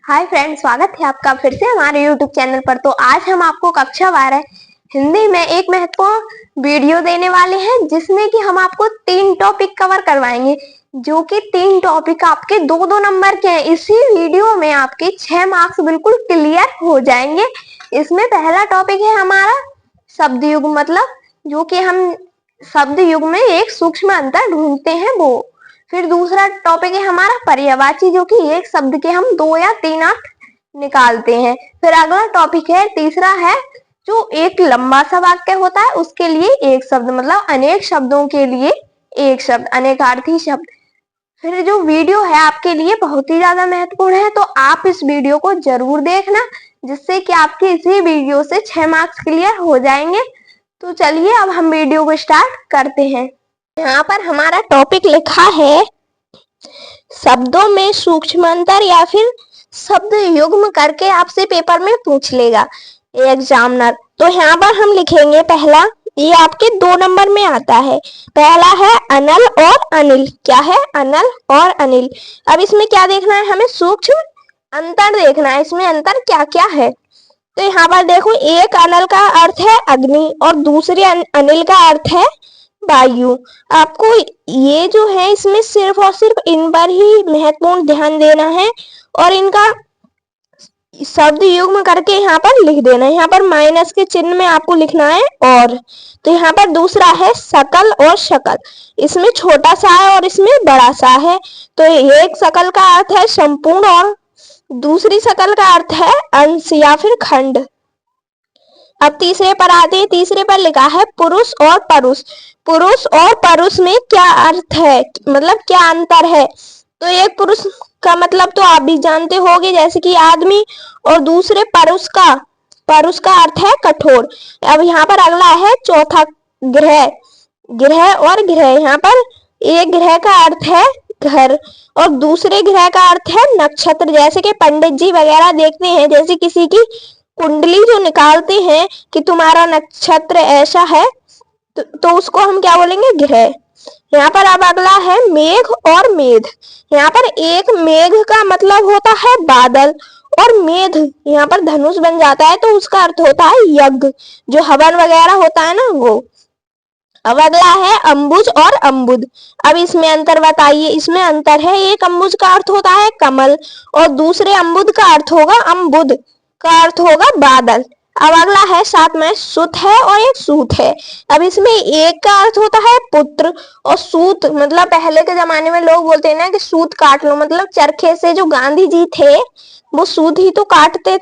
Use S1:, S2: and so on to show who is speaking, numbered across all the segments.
S1: Hi friends, स्वागत है आपका फिर से हमारे यूट्यूब चैनल पर। तो आज हम आपको कक्षा 12 हिंदी में एक महत्वपूर्ण वीडियो देने वाले हैं, जिसमें कि हम आपको 3 टॉपिक कवर करवाएंगे, जो कि 3 टॉपिक आपके 2-2 नंबर के हैं। इसी वीडियो में आपके 6 मार्क्स बिल्कुल क्लियर हो जाएंगे। इसमें पहला टॉपिक है हमारा शब्द युग, मतलब जो कि हम शब्द युग में एक सूक्ष्म अंतर ढूंढते हैं वो। फिर दूसरा टॉपिक है हमारा पर्यायवाची, जो कि एक शब्द के हम 2 या 3 अर्थ निकालते हैं। फिर अगला टॉपिक है तीसरा है जो एक लंबा सा वाक्य होता है, उसके लिए एक शब्द, मतलब अनेक शब्दों के लिए एक शब्द, अनेकार्थी शब्द। फिर जो वीडियो है आपके लिए बहुत ही ज्यादा महत्वपूर्ण है, तो आप इस वीडियो को जरूर देखना, जिससे कि आपके इसी वीडियो से 6 मार्क्स क्लियर हो जाएंगे। तो चलिए अब हम वीडियो को स्टार्ट करते हैं। यहाँ पर हमारा टॉपिक लिखा है शब्दों में सूक्ष्म अंतर, या फिर शब्द युग्म करके आपसे पेपर में पूछ लेगा एग्जामिनर। तो यहाँ पर हम लिखेंगे पहला, ये आपके 2 नंबर में आता है। पहला है अनल और अनिल। क्या है? अनल और अनिल। अब इसमें क्या देखना है हमें? सूक्ष्म अंतर देखना है, इसमें अंतर क्या क्या है। तो यहाँ पर देखो, एक अनल का अर्थ है अग्नि और दूसरे अनिल का अर्थ है वायु। आपको ये जो है इसमें सिर्फ और सिर्फ इन पर ही महत्वपूर्ण ध्यान देना है और इनका शब्द युग्म करके यहाँ पर लिख देना है। यहाँ पर माइनस के चिन्ह में आपको लिखना है और। तो यहाँ पर दूसरा है सकल और शकल। इसमें छोटा सा है और इसमें बड़ा सा है। तो एक सकल का अर्थ है संपूर्ण और दूसरी सकल का अर्थ है अंश या फिर खंड। अब तीसरे पर आते हैं। तीसरे पर लिखा है पुरुष और परुष। पुरुष और परुष में क्या अर्थ है, मतलब क्या अंतर है? तो एक पुरुष का मतलब तो आप भी जानते होंगे, जैसे कि आदमी, और दूसरे परुष का अर्थ है कठोर। अब यहाँ पर अगला है चौथा ग्रह। ग्रह और ग्रह, यहाँ पर एक ग्रह का अर्थ है घर और दूसरे ग्रह का अर्थ है नक्षत्र। जैसे कि पंडित जी वगैरह देखते हैं, जैसे किसी की कुंडली जो निकालते हैं कि तुम्हारा नक्षत्र ऐसा है, तो उसको हम क्या बोलेंगे? ग्रह। यहाँ पर अब अगला है मेघ और मेध। यहाँ पर एक मेघ का मतलब होता है बादल और मेध यहाँ पर धनुष बन जाता है, तो उसका अर्थ होता है यज्ञ, जो हवन वगैरह होता है ना, वो। अब अगला है अंबुज और अम्बुद। अब इसमें अंतर बताइए। इसमें अंतर है, एक अंबुज का अर्थ होता है कमल और दूसरे अम्बुद का अर्थ होगा, अम्बुद का अर्थ होगा बादल। अब अगला है साथ में सुत है और एक सूत है। अब इसमें एक का अर्थ होता है पुत्र और सूत, मतलब पहले के जमाने में लोग बोलते हैं ना कि सूत काट लो, मतलब चरखे से जो गांधी जी थे वो सूत ही तो काटते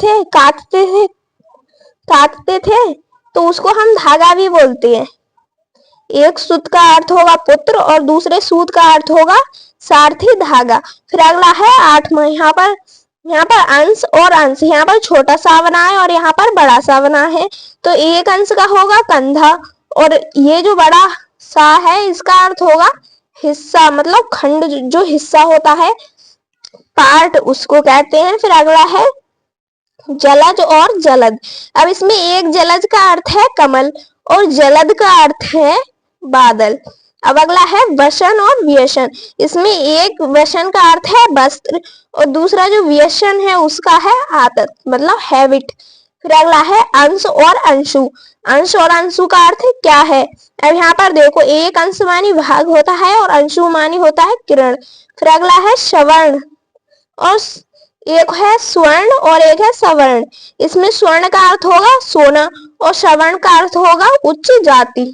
S1: थे, तो उसको हम धागा भी बोलते हैं। एक सूत का अर्थ होगा पुत्र और दूसरे सूत का अर्थ होगा सारथी धागा। फिर अगला है 8वां। यहाँ पर अंश और अंश, यहाँ पर छोटा सा बना है और यहाँ पर बड़ा सा बना है। तो एक अंश का होगा कंधा और ये जो बड़ा सा है इसका अर्थ होगा हिस्सा, मतलब खंड, जो हिस्सा होता है, पार्ट, उसको कहते हैं। फिर अगला है जलज और जलद। अब इसमें एक जलज का अर्थ है कमल और जलद का अर्थ है बादल। अब अगला है वसन और व्यसन। इसमें एक वसन का अर्थ है वस्त्र और दूसरा जो व्यसन है उसका है आदत, मतलब हैबिट। फिर अगला है अंश और अंशु। अंश और अंशु का अर्थ क्या है? अब यहाँ पर देखो, एक अंश मानी भाग होता है और अंशु मानी होता है किरण। फिर अगला है सवर्ण और एक है स्वर्ण और एक है सवर्ण। इसमें स्वर्ण का अर्थ होगा सोना और सवर्ण का अर्थ होगा उच्च जाति।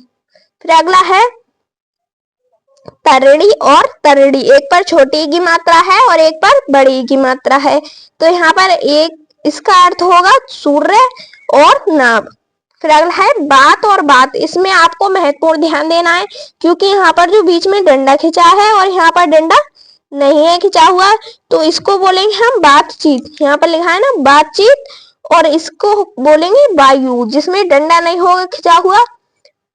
S1: फिर अगला है तरणी और तरणी। एक पर छोटी की मात्रा है और एक पर बड़ी की मात्रा है। तो यहाँ पर एक, इसका अर्थ होगा सूर्य और नाभ। फिर अगला है बात और बात। इसमें आपको महत्वपूर्ण ध्यान देना है, क्योंकि यहाँ पर जो बीच में डंडा खिंचा है और यहाँ पर डंडा नहीं है खिंचा हुआ, तो इसको बोलेंगे हम बातचीत। यहाँ पर लिखा है ना बातचीत, और इसको बोलेंगे वायु। जिसमें डंडा नहीं होगा खिंचा हुआ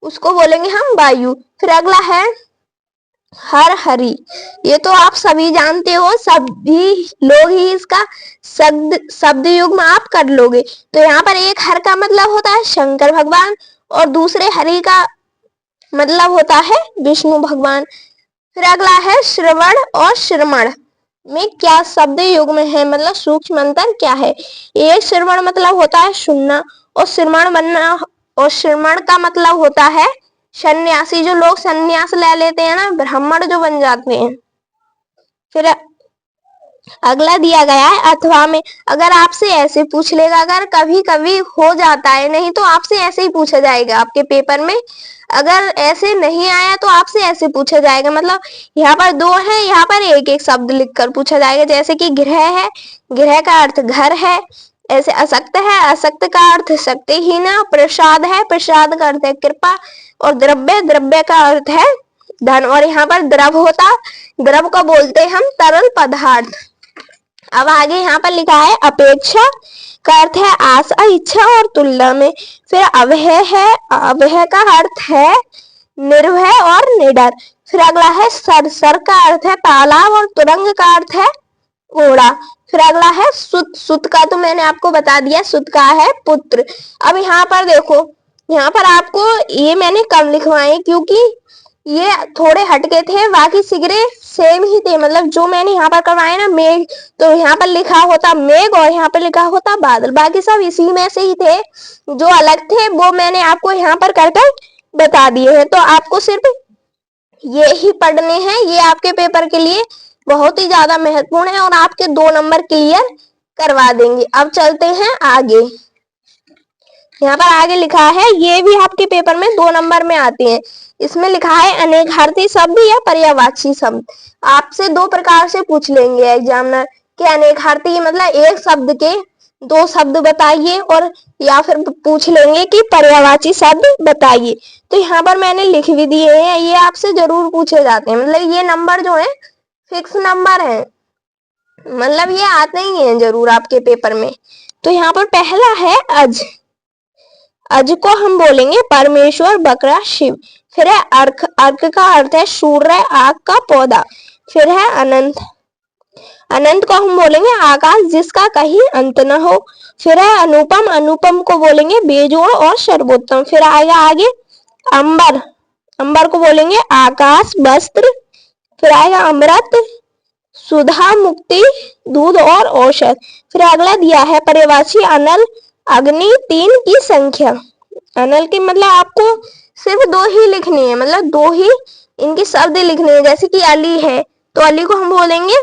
S1: उसको बोलेंगे हम वायु। फिर अगला है हर हरि। ये तो आप सभी जानते हो, सभी लोग ही इसका शब्द युग्म आप कर लोगे। तो यहाँ पर एक हर का मतलब होता है शंकर भगवान और दूसरे हरि का मतलब होता है विष्णु भगवान। फिर अगला है श्रवण और श्रमण। में क्या शब्द युग्म है, मतलब सूक्ष्म अंतर क्या है। एक श्रवण मतलब होता है सुनना, और श्रवण बनना, और श्रवण का मतलब होता है सन्यासी, जो लोग सन्यास ले लेते हैं ना, ब्राह्मण जो बन जाते हैं। फिर अगला दिया गया है अथवा में। अगर आपसे ऐसे पूछ लेगा, अगर कभी कभी हो जाता है, नहीं तो आपसे ऐसे ही पूछा जाएगा आपके पेपर में। अगर ऐसे नहीं आया तो आपसे ऐसे पूछा जाएगा, मतलब यहाँ पर दो है, यहाँ पर एक एक शब्द लिखकर पूछा जाएगा। जैसे कि गृह है, गृह का अर्थ घर है। ऐसे असक्त है, असक्त का अर्थ शक्तिहीन। प्रसाद है, प्रसाद का अर्थ है कृपा। और द्रव्य, द्रव्य का अर्थ है धन। और यहाँ पर द्रव होता, द्रव को बोलते हैं हम तरल पदार्थ। अब आगे यहाँ पर लिखा है अपेक्षा का अर्थ है आशा, इच्छा और तुलना में। फिर अभय है, अभय का अर्थ है निर्भय और निडर। फिर अगला है सर, सर का अर्थ है तालाब, और तुरंग का अर्थ है घोड़ा। फिर अगला है सुत, सुत का तो मैंने आपको बता दिया, सुत का है पुत्र। अब यहाँ पर देखो, यहाँ पर आपको ये मैंने कम लिखवाए क्योंकि ये थोड़े हटके थे, बाकी सिगरे सेम ही थे। मतलब जो मैंने यहाँ पर करवाए ना मेघ, तो यहाँ पर लिखा होता मेघ और यहाँ पर लिखा होता बादल, बाकी सब इसी में से ही थे। जो अलग थे वो मैंने आपको यहाँ पर कर बता दिए हैं। तो आपको सिर्फ ये ही पढ़ने हैं, ये आपके पेपर के लिए बहुत ही ज्यादा महत्वपूर्ण है और आपके 2 नंबर क्लियर करवा देंगे। अब चलते हैं आगे। यहाँ पर आगे लिखा है, ये भी आपके पेपर में 2 नंबर में आते हैं। इसमें लिखा है अनेकार्थी शब्द या पर्यायवाची शब्द। आपसे 2 प्रकार से पूछ लेंगे एग्जामिनर कि अनेकार्थी मतलब एक शब्द के 2 शब्द बताइए, और या फिर पूछ लेंगे कि पर्यायवाची शब्द बताइए। तो यहाँ पर मैंने लिख भी दिए हैं, ये आपसे जरूर पूछे जाते हैं। मतलब ये नंबर जो है फिक्स नंबर है, मतलब ये आते ही हैं जरूर आपके पेपर में। तो यहाँ पर पहला है अज, अज को हम बोलेंगे परमेश्वर, बकरा शिव। फिर है अर्क, अर्क का अर्थ है सूर्य, आग का पौधा। फिर है अनंत, अनंत को हम बोलेंगे आकाश जिसका कहीं अंत न हो। फिर है अनुपम, अनुपम को बोलेंगे बेजोड़ और सर्वोत्तम। फिर आएगा आगे अंबर, अंबर को बोलेंगे आकाश, वस्त्र। फिर आएगा अमृत, सुधा, मुक्ति, दूध और औषध। फिर अगला दिया है पर्यायवाची अनल, अग्नि, 3 की संख्या। अनल की मतलब आपको सिर्फ 2 ही लिखनी है, मतलब 2 ही इनके शब्द लिखने हैं। जैसे कि अली है, तो अली को हम बोलेंगे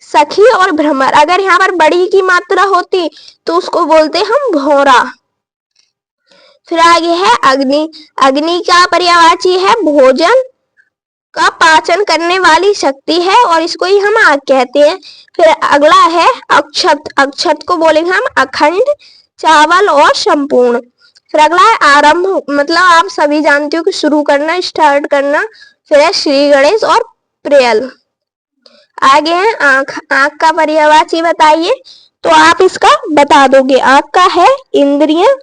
S1: सखी और भ्रमर। अगर यहाँ पर बड़ी की मात्रा होती तो उसको बोलते हम भौरा। फिर आगे है अग्नि, अग्नि का पर्यायवाची है भोजन का पाचन करने वाली शक्ति है, और इसको ही हम आग कहते हैं। फिर अगला है अक्षत, अक्षत को बोलेंगे हम अखंड, चावल और संपूर्ण। फिर अगला है आरंभ, मतलब आप सभी जानते हो कि शुरू करना, स्टार्ट करना। फिर है श्री गणेश और प्रियल। आगे है आंख, आंख का पर्यायवाची बताइए, तो आप इसका बता दोगे। आंख का है इंद्रिय,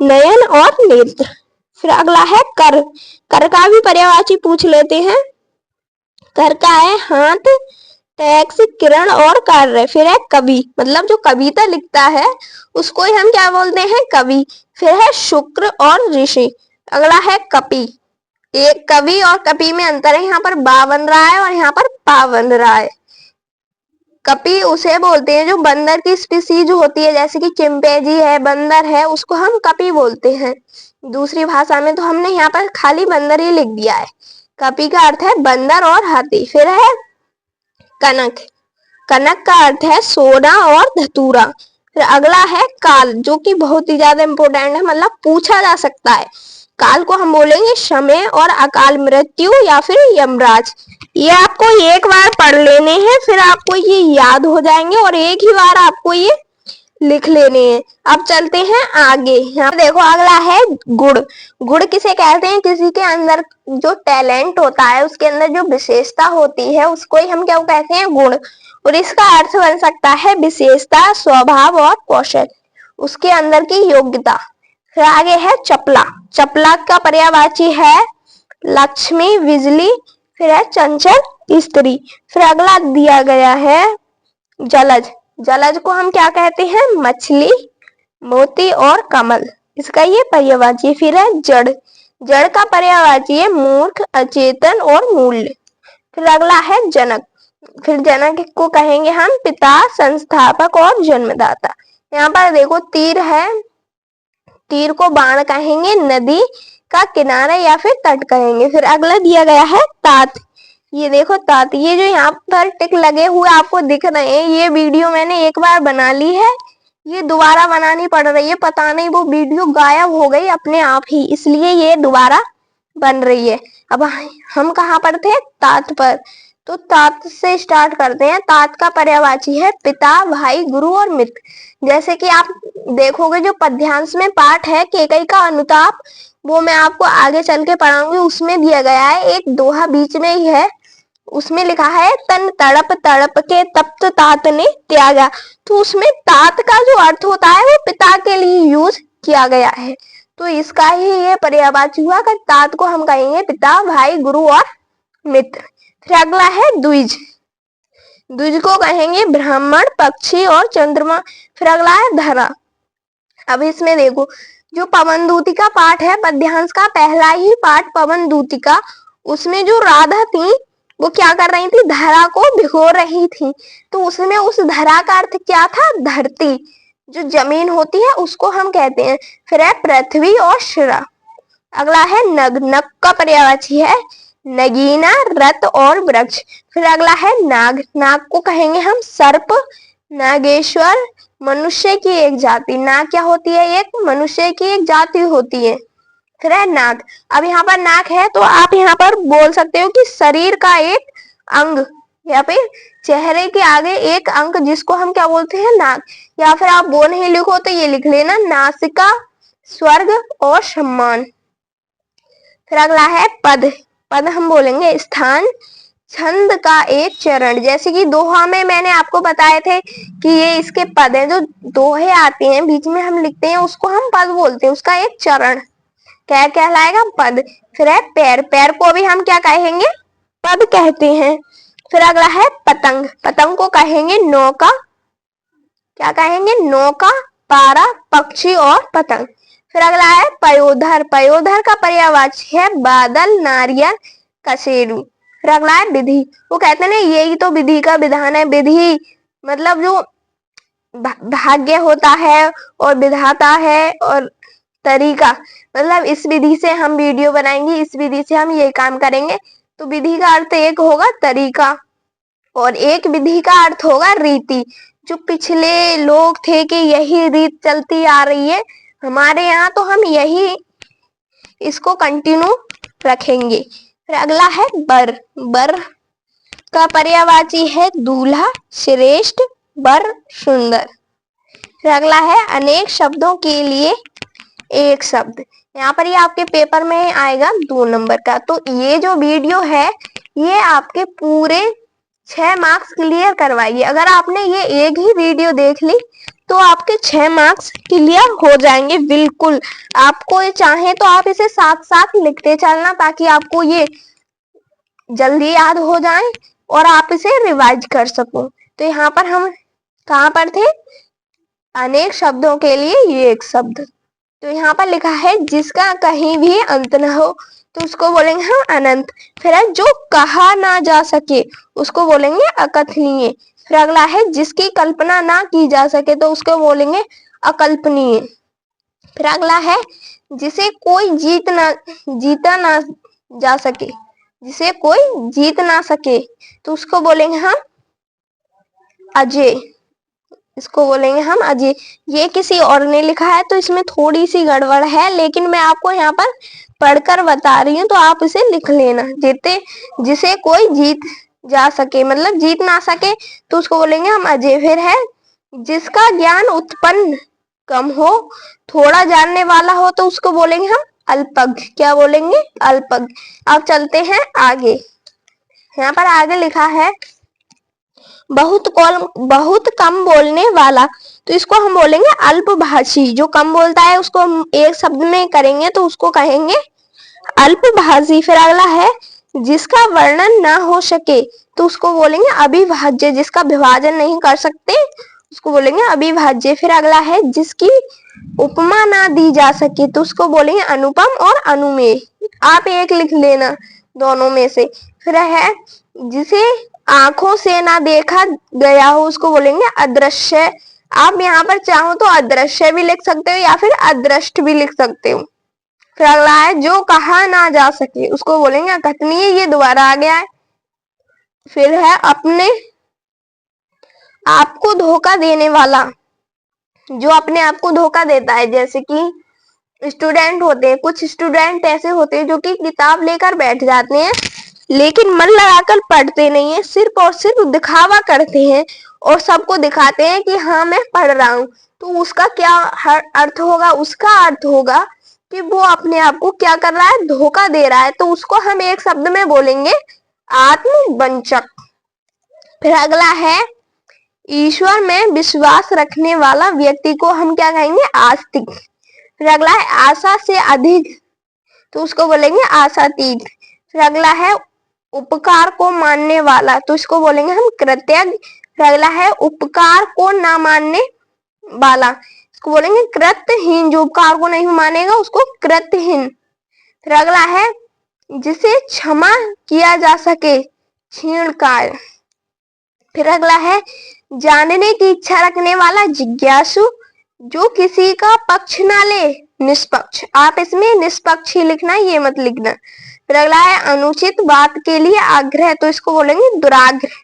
S1: नयन और नेत्र। फिर अगला है कर, कर का भी पर्यायवाची पूछ लेते हैं। कर का है हाथ, टैक्स, किरण और कार्य। फिर है कवि, मतलब जो कविता लिखता है उसको ही हम क्या बोलते हैं, कवि। फिर है शुक्र और ऋषि। अगला है कपि, एक कवि और कपि में अंतर है, यहाँ पर बा बन रहा है और यहाँ पर पा बन रहा है। कपि उसे बोलते हैं जो बंदर की स्पीसीज होती है, जैसे कि चिंपैंजी है, बंदर है, उसको हम कपि बोलते हैं दूसरी भाषा में। तो हमने यहाँ पर खाली बंदर ही लिख दिया है। कपि का अर्थ है बंदर और हाथी। फिर है कनक, कनक का अर्थ है सोना और धतूरा। फिर अगला है काल, जो कि बहुत ही ज्यादा इंपॉर्टेंट है, मतलब पूछा जा सकता है। काल को हम बोलेंगे समय और अकाल मृत्यु या फिर यमराज। ये आपको एक बार पढ़ लेने हैं, फिर आपको ये याद हो जाएंगे और एक ही बार आपको ये लिख लेने हैं। अब चलते हैं आगे। यहाँ देखो अगला है गुण, गुण किसे कहते हैं, किसी के अंदर जो टैलेंट होता है, उसके अंदर जो विशेषता होती है उसको ही हम क्या कहते हैं, गुण। और इसका अर्थ बन सकता है विशेषता, स्वभाव और कौशल, उसके अंदर की योग्यता। फिर आगे है चपला, चपला का पर्यायवाची है लक्ष्मी, बिजली। फिर है चंचल, स्त्री। फिर अगला दिया गया है जलज, जलज को हम क्या कहते हैं, मछली, मोती और कमल, इसका ये पर्यायवाची। फिर है जड़, जड़ का पर्यायवाची है मूर्ख, अचेतन और मूल्य। फिर अगला है जनक, फिर जनक को कहेंगे हम पिता, संस्थापक और जन्मदाता। यहाँ पर देखो तीर है, तीर को बाण कहेंगे, नदी का किनारा या फिर तट कहेंगे। फिर अगला दिया गया है तात। ये देखो तात, ये जो यहाँ पर टिक लगे हुए आपको दिख रहे हैं, ये वीडियो मैंने एक बार बना ली है, ये दोबारा बनानी पड़ रही है, पता नहीं वो वीडियो गायब हो गई अपने आप ही, इसलिए ये दोबारा बन रही है। अब हम कहाँ पर थे? तात पर। तो तात से स्टार्ट करते हैं। तात का पर्यायवाची है पिता, भाई, गुरु और मित्र। जैसे कि आप देखोगे जो पद्यांश में पाठ है केकई का अनुताप, वो मैं आपको आगे चल के पढ़ाऊंगी, उसमें दिया गया है, एक दोहा बीच में ही है, उसमें लिखा है तन तड़प तड़प के तप्त तात ने त्यागा। तो उसमें तात का जो अर्थ होता है वो पिता के लिए यूज किया गया है, तो इसका ही ये पर्यायवाची हुआ कि तात को हम कहेंगे पिता, भाई, गुरु और मित्र। फिर अगला है द्विज। द्विज को कहेंगे ब्राह्मण, पक्षी और चंद्रमा। फिर अगला है धरा। अब इसमें देखो जो पवन दूतिका पाठ है, पद्यांश का पहला ही पाठ पवन दूतिका, उसमें जो राधा थी वो क्या कर रही थी? धरा को भिगो रही थी। तो उसमें उस धरा का अर्थ क्या था? धरती, जो जमीन होती है उसको हम कहते हैं। फिर है पृथ्वी और शिरा। अगला है नग। नग का पर्यायवाची है नगीना, रथ और वृक्ष। फिर अगला है नाग। नाग को कहेंगे हम सर्प, नागेश्वर, मनुष्य की एक जाति। नाग क्या होती है? एक मनुष्य की एक जाति होती है। फिर है नाक। अब यहाँ पर नाक है तो आप यहाँ पर बोल सकते हो कि शरीर का एक अंग, या फिर चेहरे के आगे एक अंग, जिसको हम क्या बोलते हैं? नाक। या फिर आप वो नहीं लिखो तो ये लिख लेना नासिका, स्वर्ग और सम्मान। फिर अगला है पद। पद हम बोलेंगे स्थान, छंद का एक चरण। जैसे कि दोहा में मैंने आपको बताए थे कि ये इसके पद हैं, जो दोहे आते हैं बीच में हम लिखते हैं उसको हम पद बोलते हैं, उसका एक चरण क्या कहलाएगा? पद। फिर है पैर। पैर को भी हम क्या कहेंगे? पद कहते हैं। फिर अगला है पतंग। पतंग को कहेंगे नौका, क्या कहेंगे? नौका, पारा, पक्षी और पतंग। फिर अगला है पयोधर। पयोधर का पर्यायवाची है बादल, नारियल, कसेरू। फिर अगला है विधि। वो कहते हैं यही तो विधि का विधान है। विधि मतलब जो भाग्य होता है और विधाता है और तरीका, मतलब इस विधि से हम वीडियो बनाएंगे, इस विधि से हम ये काम करेंगे। तो विधि का अर्थ एक होगा तरीका और एक विधि का अर्थ होगा रीति। जो पिछले लोग थे कि यही रीत चलती आ रही है हमारे यहाँ, तो हम यही इसको कंटिन्यू रखेंगे। फिर अगला है बर। बर का पर्यायवाची है दूल्हा, श्रेष्ठ, बर, सुंदर। फिर अगला है अनेक शब्दों के लिए एक शब्द। यहाँ पर ये आपके पेपर में आएगा 2 नंबर का। तो ये जो वीडियो है ये आपके पूरे 6 मार्क्स क्लियर करवाइए। अगर आपने ये एक ही वीडियो देख ली तो आपके 6 मार्क्स क्लियर हो जाएंगे बिल्कुल। आपको ये चाहे तो आप इसे साथ साथ लिखते चलना, ताकि आपको ये जल्दी याद हो जाए और आप इसे रिवाइज कर सको। तो यहाँ पर हम कहाँ पर थे? अनेक शब्दों के लिए ये एक शब्द। तो यहाँ पर लिखा है जिसका कहीं भी अंत न हो, तो उसको बोलेंगे हम अनंत। फिर है जो कहा ना जा सके, उसको बोलेंगे अकथनीय। फिर अगला है जिसकी कल्पना ना की जा सके, तो उसको बोलेंगे अकल्पनीय। फिर अगला है जिसे कोई जीता ना जा सके, जिसे कोई जीत ना सके, तो उसको बोलेंगे हम अजय। इसको बोलेंगे हम अजय। ये किसी और ने लिखा है तो इसमें थोड़ी सी गड़बड़ है, लेकिन मैं आपको यहाँ पर पढ़कर बता रही हूँ, तो आप इसे लिख लेना। जिसे कोई जीत जा सके, मतलब जीत ना सके, तो उसको बोलेंगे हम अजय। फिर है जिसका ज्ञान उत्पन्न कम हो, थोड़ा जानने वाला हो, तो उसको बोलेंगे हम अल्पज्ञ। क्या बोलेंगे? अल्पज्ञ। अब चलते हैं आगे। यहाँ पर आगे लिखा है बहुत कम बोलने वाला, तो इसको हम बोलेंगे अल्पभाषी। जो कम बोलता है उसको हम एक शब्द में करेंगे तो उसको कहेंगे अल्पभाषी। फिर अगला है जिसका वर्णन ना हो सके, तो उसको बोलेंगे अविभाज्य। जिसका विभाजन नहीं कर सकते उसको बोलेंगे अविभाज्य। फिर अगला है जिसकी उपमा ना दी जा सके, तो उसको बोलेंगे अनुपम और अनुमेय। आप एक लिख लेना दोनों में से। फिर है जिसे आंखों से ना देखा गया हो उसको बोलेंगे अदृश्य। आप यहाँ पर चाहो तो अदृश्य भी लिख सकते हो या फिर अदृष्ट भी लिख सकते हो। फिर अगला है जो कहा ना जा सके उसको बोलेंगे अकथनीय। ये दोबारा आ गया है। फिर है अपने आपको धोखा देने वाला, जो अपने आप को धोखा देता है। जैसे कि स्टूडेंट होते हैं, कुछ स्टूडेंट ऐसे होते हैं जो कि किताब लेकर बैठ जाते हैं लेकिन मन लगाकर पढ़ते नहीं है, सिर्फ और सिर्फ दिखावा करते हैं और सबको दिखाते हैं कि हाँ मैं पढ़ रहा हूँ। तो उसका क्या अर्थ होगा? उसका अर्थ होगा कि वो अपने आप को क्या कर रहा है? धोखा दे रहा है। तो उसको हम एक शब्द में बोलेंगे आत्मवंचक। फिर अगला है ईश्वर में विश्वास रखने वाला व्यक्ति को हम क्या कहेंगे? आस्तिक। फिर अगला है आशा से अधिक, तो उसको बोलेंगे आशातीत। फिर अगला है उपकार को मानने वाला, तो इसको बोलेंगे हम कृतज्ञ। फिर अगला है उपकार को ना मानने वाला, इसको बोलेंगे कृतहीन। जो उपकार को नहीं मानेगा उसको कृतहीन। फिर अगला है जिसे क्षमा किया जा सके, क्षीणकाय। फिर अगला है जानने की इच्छा रखने वाला, जिज्ञासु। जो किसी का पक्ष ना ले, निष्पक्ष। आप इसमें निष्पक्ष ही लिखना, ये मत लिखना। फिर अगला है अनुचित बात के लिए आग्रह, तो इसको बोलेंगे दुराग्रह।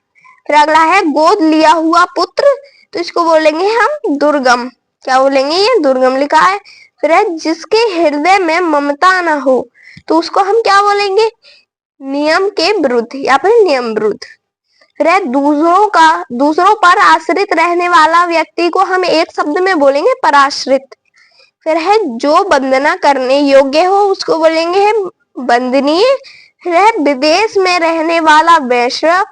S1: फिर अगला है गोद लिया हुआ पुत्र, तो इसको बोलेंगे हम दुर्गम। क्या बोलेंगे? ये दुर्गम लिखा है। फिर है जिसके हृदय में ममता ना हो, तो उसको हम क्या बोलेंगे? नियम के विरुद्ध या फिर नियम विरुद्ध। फिर है दूसरों पर आश्रित रहने वाला व्यक्ति को हम एक शब्द में बोलेंगे पराश्रित। फिर है जो वंदना करने योग्य हो उसको बोलेंगे है वंदनीय। फिर है विदेश में रहने वाला वैश्य।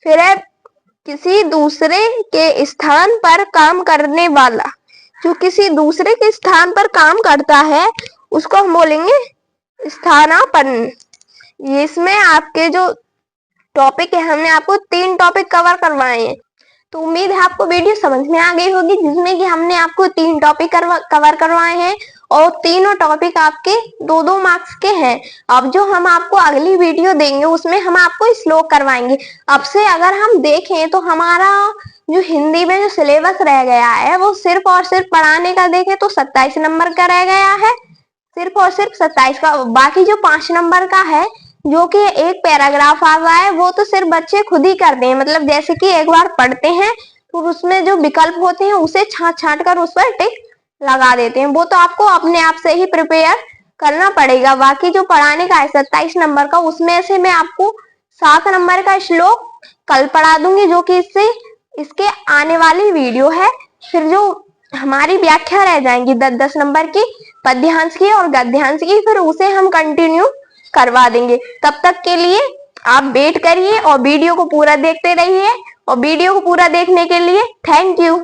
S1: फिर है किसी दूसरे के स्थान पर काम करने वाला, जो किसी दूसरे के स्थान पर काम करता है उसको हम बोलेंगे स्थानापन्न। इसमें आपके जो टॉपिक है, हमने आपको 3 टॉपिक कवर करवाए हैं। तो उम्मीद है आपको वीडियो समझ में आ गई होगी, जिसमें कि हमने आपको 3 टॉपिक कवर करवाए हैं और तीनों टॉपिक आपके 2-2 मार्क्स के हैं। अब जो हम आपको अगली वीडियो देंगे उसमें हम आपको श्लोक करवाएंगे। अब से अगर हम देखें तो हमारा जो हिंदी में जो सिलेबस रह गया है वो सिर्फ और सिर्फ पढ़ाने का देखें तो 27 नंबर का रह गया है, सिर्फ और सिर्फ 27 का। बाकी जो 5 नंबर का है जो कि एक पैराग्राफ आ रहा है वो तो सिर्फ बच्चे खुद ही करते हैं। मतलब जैसे कि एक बार पढ़ते हैं तो उसमें जो विकल्प होते हैं उसे छांट कर उस पर टिक लगा देते हैं। वो तो आपको अपने आप से ही प्रिपेयर करना पड़ेगा। बाकी जो पढ़ाने का है 27 नंबर का, उसमें से मैं आपको 7 नंबर का श्लोक कल पढ़ा दूंगी, जो कि इसके आने वाली वीडियो है। फिर जो हमारी व्याख्या रह जाएंगी 10-10 नंबर की, पद्यांश की और गद्यांश की, फिर उसे हम कंटिन्यू करवा देंगे। तब तक के लिए आप वेट करिए और वीडियो को पूरा देखते रहिए। और वीडियो को पूरा देखने के लिए थैंक यू।